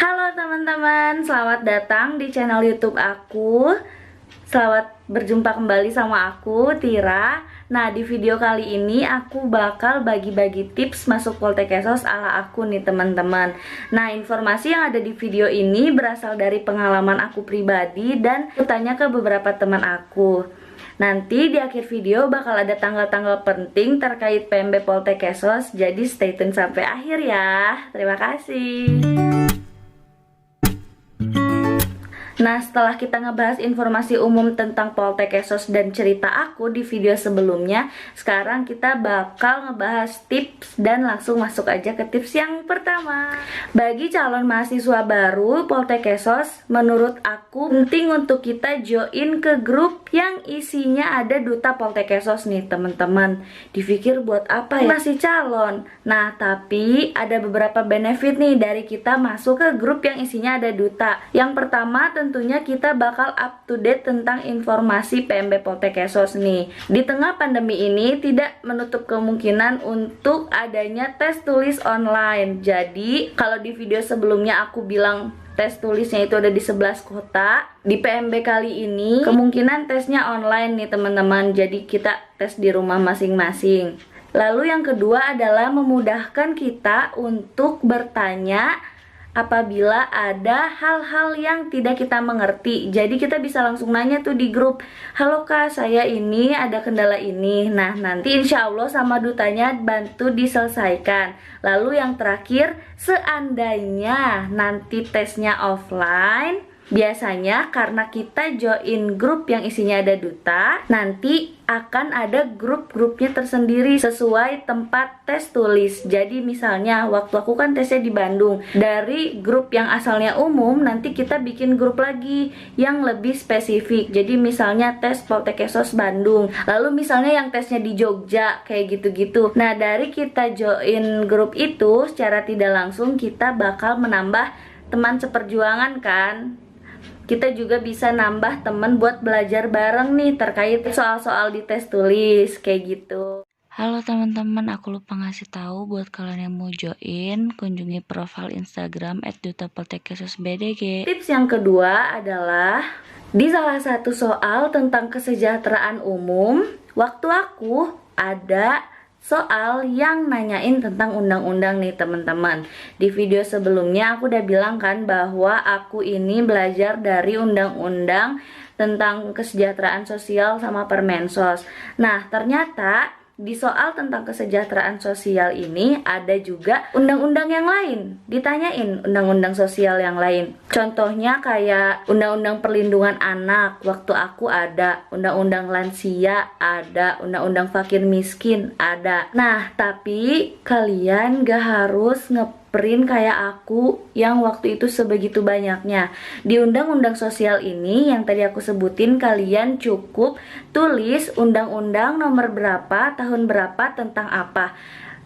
Halo teman-teman, selamat datang di channel YouTube aku. Selamat berjumpa kembali sama aku, Tira. Nah, di video kali ini aku bakal bagi-bagi tips masuk Poltekkes ala aku nih teman-teman. Nah, informasi yang ada di video ini berasal dari pengalaman aku pribadi dan aku tanya ke beberapa teman aku. Nanti di akhir video bakal ada tanggal-tanggal penting terkait PMB Poltekkes, jadi stay tune sampai akhir ya. Terima kasih. Nah, setelah kita ngebahas informasi umum tentang Poltekkes dan cerita aku di video sebelumnya, sekarang kita bakal ngebahas tips dan langsung masuk aja ke tips yang pertama. Bagi calon mahasiswa baru Poltekkes, menurut aku penting untuk kita join ke grup yang isinya ada duta Poltekkes nih teman-teman. Dipikir buat apa ya? Masih calon. Nah, tapi ada beberapa benefit nih dari kita masuk ke grup yang isinya ada duta. Yang pertama tentunya kita bakal up to date tentang informasi PMB Poltekkes nih. Di tengah pandemi ini tidak menutup kemungkinan untuk adanya tes tulis online. Jadi kalau di video sebelumnya aku bilang tes tulisnya itu ada di 11 kota, di PMB kali ini kemungkinan tesnya online nih teman-teman. Jadi kita tes di rumah masing-masing. Lalu yang kedua adalah memudahkan kita untuk bertanya apabila ada hal-hal yang tidak kita mengerti. Jadi kita bisa langsung nanya tuh di grup, "Halo Kak, saya ini ada kendala ini." Nah, nanti insya Allah sama dutanya bantu diselesaikan. Lalu yang terakhir, seandainya nanti tesnya offline, biasanya karena kita join grup yang isinya ada duta, nanti akan ada grup-grupnya tersendiri sesuai tempat tes tulis. Jadi misalnya waktu aku kan tesnya di Bandung, dari grup yang asalnya umum nanti kita bikin grup lagi yang lebih spesifik. Jadi misalnya tes Poltekkes Bandung, lalu misalnya yang tesnya di Jogja, kayak gitu-gitu. Nah, dari kita join grup itu secara tidak langsung kita bakal menambah teman seperjuangan kan. Kita juga bisa nambah temen buat belajar bareng nih terkait soal-soal di tes tulis kayak gitu. Halo teman-teman, aku lupa ngasih tahu buat kalian yang mau join, kunjungi profil Instagram @dutapoltekkes_bdg. Tips yang kedua adalah di salah satu soal tentang kesejahteraan umum, waktu aku ada soal yang nanyain tentang undang-undang nih teman-teman. Di video sebelumnya aku udah bilang kan bahwa aku ini belajar dari undang-undang tentang kesejahteraan sosial sama Permensos. Nah, ternyata di soal tentang kesejahteraan sosial ini ada juga undang-undang yang lain. Ditanyain undang-undang sosial yang lain. Contohnya kayak undang-undang perlindungan anak, waktu aku ada, undang-undang lansia ada, undang-undang fakir miskin ada. Nah, tapi kalian gak harus print kayak aku yang waktu itu sebegitu banyaknya. Di undang-undang sosial ini yang tadi aku sebutin, kalian cukup tulis undang-undang nomor berapa, tahun berapa, tentang apa.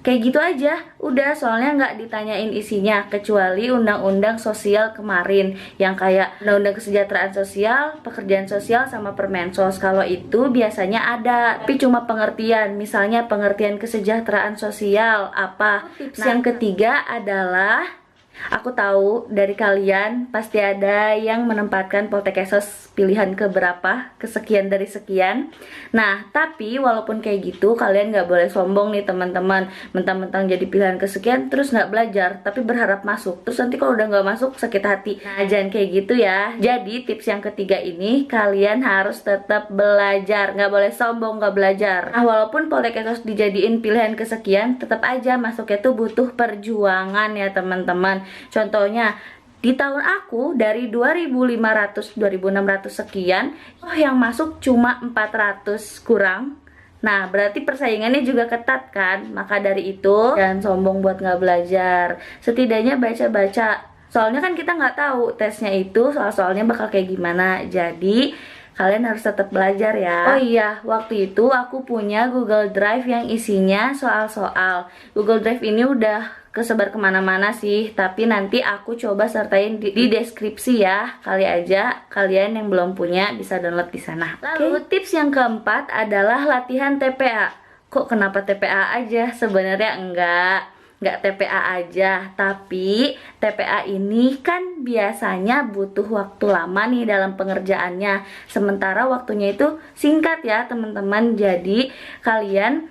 Kayak gitu aja, udah, soalnya nggak ditanyain isinya kecuali undang-undang sosial kemarin yang kayak undang-undang kesejahteraan sosial, pekerjaan sosial sama Permensos. Kalau itu biasanya ada, tapi cuma pengertian, misalnya pengertian kesejahteraan sosial apa. Tips yang ketiga adalah aku tahu dari kalian pasti ada yang menempatkan Poltekkes pilihan keberapa, kesekian dari sekian. Nah, tapi walaupun kayak gitu, kalian gak boleh sombong nih teman-teman. Mentang-mentang jadi pilihan kesekian terus gak belajar, tapi berharap masuk. Terus nanti kalau udah gak masuk sakit hati. Nah, jangan kayak gitu ya. Jadi tips yang ketiga ini, kalian harus tetap belajar. Gak boleh sombong gak belajar. Nah, walaupun Poltekkes dijadiin pilihan kesekian, tetap aja masuknya tuh butuh perjuangan ya teman-teman. Contohnya di tahun aku dari 2.500 2.600 sekian, yang masuk cuma 400 kurang. Nah, berarti persaingannya juga ketat kan. Maka dari itu jangan sombong buat nggak belajar. Setidaknya baca-baca. Soalnya kan kita nggak tahu tesnya itu soal-soalnya bakal kayak gimana. Jadi kalian harus tetap belajar ya. Oh iya, waktu itu aku punya Google Drive yang isinya soal-soal. Google Drive ini udah kesebar kemana-mana sih, tapi nanti aku coba sertain di deskripsi ya. Kali aja kalian yang belum punya bisa download di sana. Lalu tips yang keempat adalah latihan TPA. Kok kenapa TPA aja? Sebenarnya enggak. nggak TPA aja, tapi TPA ini kan biasanya butuh waktu lama nih dalam pengerjaannya, sementara waktunya itu singkat ya teman-teman. Jadi kalian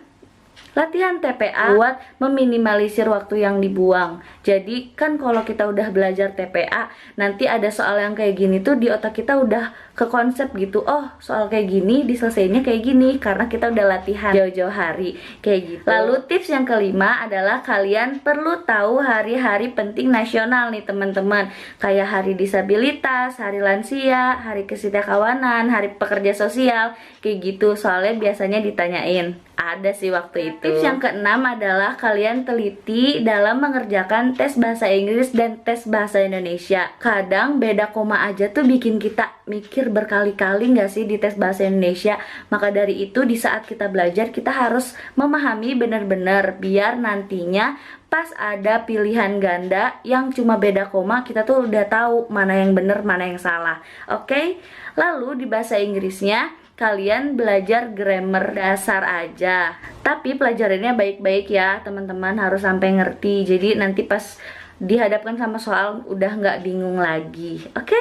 latihan TPA buat meminimalisir waktu yang dibuang. Jadi kan kalau kita udah belajar TPA, nanti ada soal yang kayak gini tuh di otak kita udah ke konsep gitu. Oh, soal kayak gini diselesainya kayak gini karena kita udah latihan jauh-jauh hari kayak gitu. Lalu tips yang kelima adalah kalian perlu tahu hari-hari penting nasional nih teman-teman. Kayak hari disabilitas, hari lansia, hari kesetiakawanan, hari pekerja sosial, kayak gitu. Soalnya biasanya ditanyain. Ada sih waktu itu. Tips yang keenam adalah kalian teliti dalam mengerjakan tes bahasa Inggris dan tes bahasa Indonesia. Kadang beda koma aja tuh bikin kita mikir berkali-kali nggak sih di tes bahasa Indonesia. Maka dari itu di saat kita belajar kita harus memahami benar-benar biar nantinya pas ada pilihan ganda yang cuma beda koma kita tuh udah tahu mana yang benar mana yang salah. Oke? Lalu di bahasa Inggrisnya kalian belajar grammar dasar aja, tapi pelajarannya baik-baik ya teman-teman, harus sampai ngerti. Jadi nanti pas dihadapkan sama soal udah nggak bingung lagi. Oke?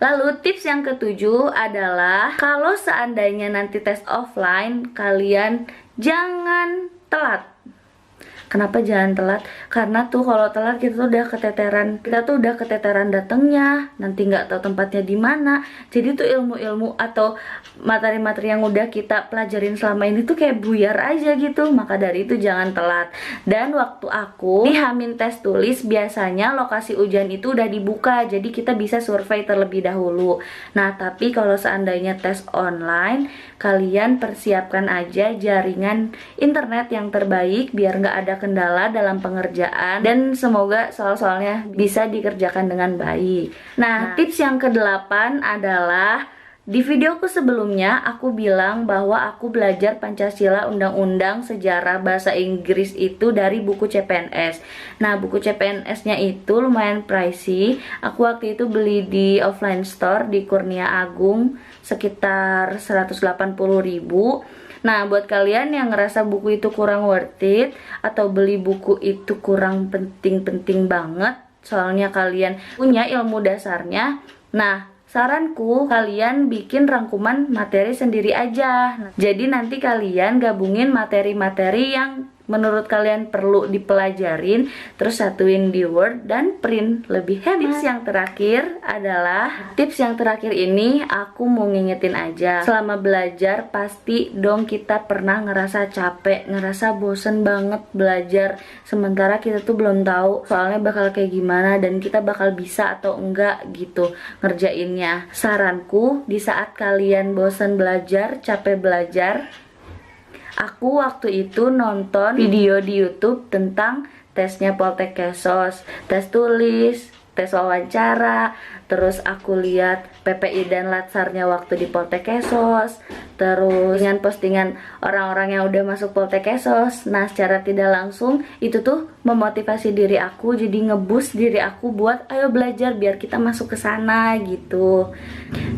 Lalu tips yang ketujuh adalah kalau seandainya nanti tes offline, kalian jangan telat. Kenapa jangan telat? Karena tuh kalau telat kita tuh udah keteteran datangnya, nanti nggak tahu tempatnya di mana. Jadi tuh ilmu-ilmu atau materi-materi yang udah kita pelajarin selama ini tuh kayak buyar aja gitu. Maka dari itu jangan telat. Dan waktu aku di Hamin tes tulis biasanya lokasi ujian itu udah dibuka, jadi kita bisa survei terlebih dahulu. Nah tapi kalau seandainya tes online, kalian persiapkan aja jaringan internet yang terbaik biar nggak ada kendala dalam pengerjaan, dan semoga soal-soalnya bisa dikerjakan dengan baik. Nah, tips yang ke-8 adalah di videoku sebelumnya aku bilang bahwa aku belajar Pancasila, Undang-Undang, Sejarah, Bahasa Inggris itu dari buku CPNS. Nah, buku CPNS-nya itu lumayan pricey. Aku waktu itu beli di offline store di Kurnia Agung sekitar 180.000. Nah, buat kalian yang ngerasa buku itu kurang worth it atau beli buku itu kurang penting-penting banget, soalnya kalian punya ilmu dasarnya, nah saranku kalian bikin rangkuman materi sendiri aja. Jadi nanti kalian gabungin materi-materi yang menurut kalian perlu dipelajarin, terus satuin di Word dan print, lebih hemat. Tips yang terakhir ini aku mau ngingetin aja, selama belajar pasti dong kita pernah ngerasa capek, ngerasa bosen banget belajar, sementara kita tuh belum tahu soalnya bakal kayak gimana dan kita bakal bisa atau enggak gitu ngerjainnya. Saranku, di saat kalian bosen belajar, capek belajar, aku waktu itu nonton video di YouTube tentang tesnya Poltek Kesos, tes tulis, tes wawancara, terus aku lihat PPI dan Latsarnya waktu di Poltek Kesos, terus dengan postingan orang-orang yang udah masuk Poltek Kesos. Nah, secara tidak langsung itu tuh memotivasi diri aku, jadi ngeboost diri aku buat ayo belajar biar kita masuk ke sana gitu.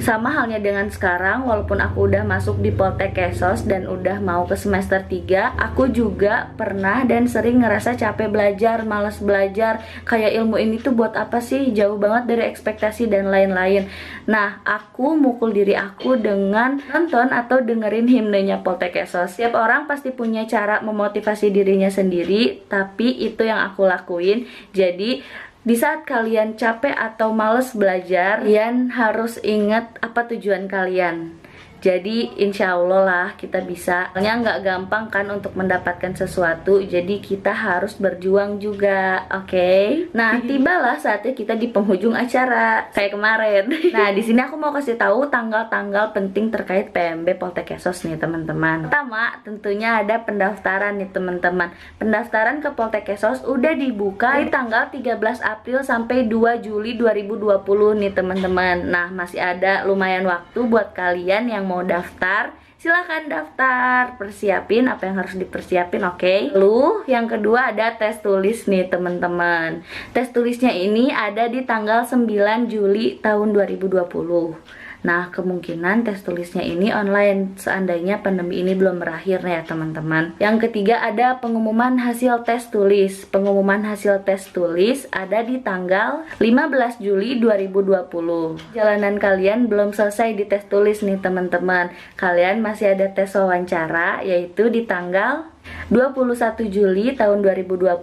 Sama halnya dengan sekarang, walaupun aku udah masuk di Poltek Kesos dan udah mau ke semester 3, aku juga pernah dan sering ngerasa capek belajar, malas belajar, kayak ilmu ini tuh buat apa sih, jauh banget dari ekspektasi dan lain-lain. Nah, aku mukul diri aku dengan nonton atau dengerin himnenya Poltek Kesos. Setiap orang pasti punya cara memotivasi dirinya sendiri, tapi itu yang aku lakuin. Jadi di saat kalian capek atau males belajar, kalian harus ingat apa tujuan kalian. Jadi insya Allah lah kita bisa. Soalnya nggak gampang kan untuk mendapatkan sesuatu, jadi kita harus berjuang juga, oke? Nah, tibalah saatnya kita di penghujung acara kayak kemarin. Nah, di sini aku mau kasih tahu tanggal-tanggal penting terkait PMB Poltek Kesos nih teman-teman. Pertama, tentunya ada pendaftaran nih teman-teman. Pendaftaran ke Poltek Kesos udah dibuka di tanggal 13 April sampai 2 Juli 2020 nih teman-teman. Nah, masih ada lumayan waktu buat kalian yang mau daftar, silahkan daftar, persiapin apa yang harus dipersiapin, oke? Lalu yang kedua ada tes tulis nih teman-teman. Tes tulisnya ini ada di tanggal 9 Juli tahun 2020. Nah, kemungkinan tes tulisnya ini online seandainya pandemi ini belum berakhir ya teman-teman. Yang ketiga ada pengumuman hasil tes tulis. Pengumuman hasil tes tulis ada di tanggal 15 Juli 2020. Jalanan kalian belum selesai di tes tulis nih teman-teman. Kalian masih ada tes wawancara yaitu di tanggal 21 Juli tahun 2020.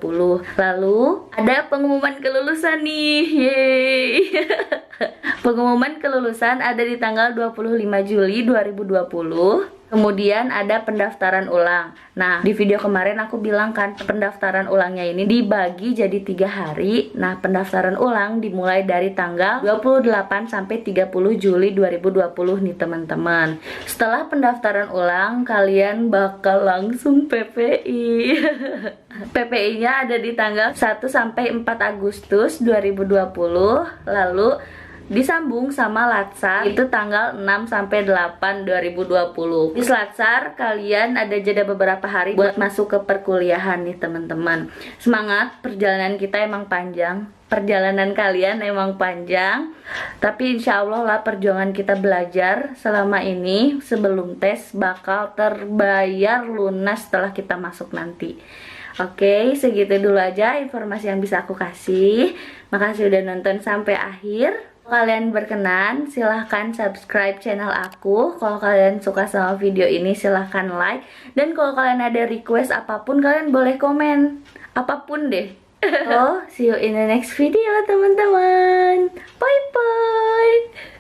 Lalu ada pengumuman kelulusan nih. Yeay. Pengumuman kelulusan ada di tanggal 25 Juli 2020. Kemudian ada pendaftaran ulang. Nah, di video kemarin aku bilang kan pendaftaran ulangnya ini dibagi jadi 3 hari. Nah, pendaftaran ulang dimulai dari tanggal 28 sampai 30 Juli 2020 nih teman-teman. Setelah pendaftaran ulang, kalian bakal langsung PPI. PPI-nya ada di tanggal 1 sampai 4 Agustus 2020. Lalu disambung sama Latsar itu tanggal 6 sampai 8 2020. Di Latsar kalian ada jeda beberapa hari buat masuk ke perkuliahan nih teman-teman. Semangat, perjalanan kita emang panjang. Perjalanan kalian emang panjang, tapi insya Allah lah perjuangan kita belajar selama ini sebelum tes bakal terbayar lunas setelah kita masuk nanti. Oke, segitu dulu aja informasi yang bisa aku kasih. Makasih udah nonton sampai akhir. Kalau kalian berkenan, silahkan subscribe channel aku. Kalau kalian suka sama video ini, silahkan like. Dan kalau kalian ada request apapun, kalian boleh komen. Apapun deh. Oh, see you in the next video teman-teman. Bye-bye.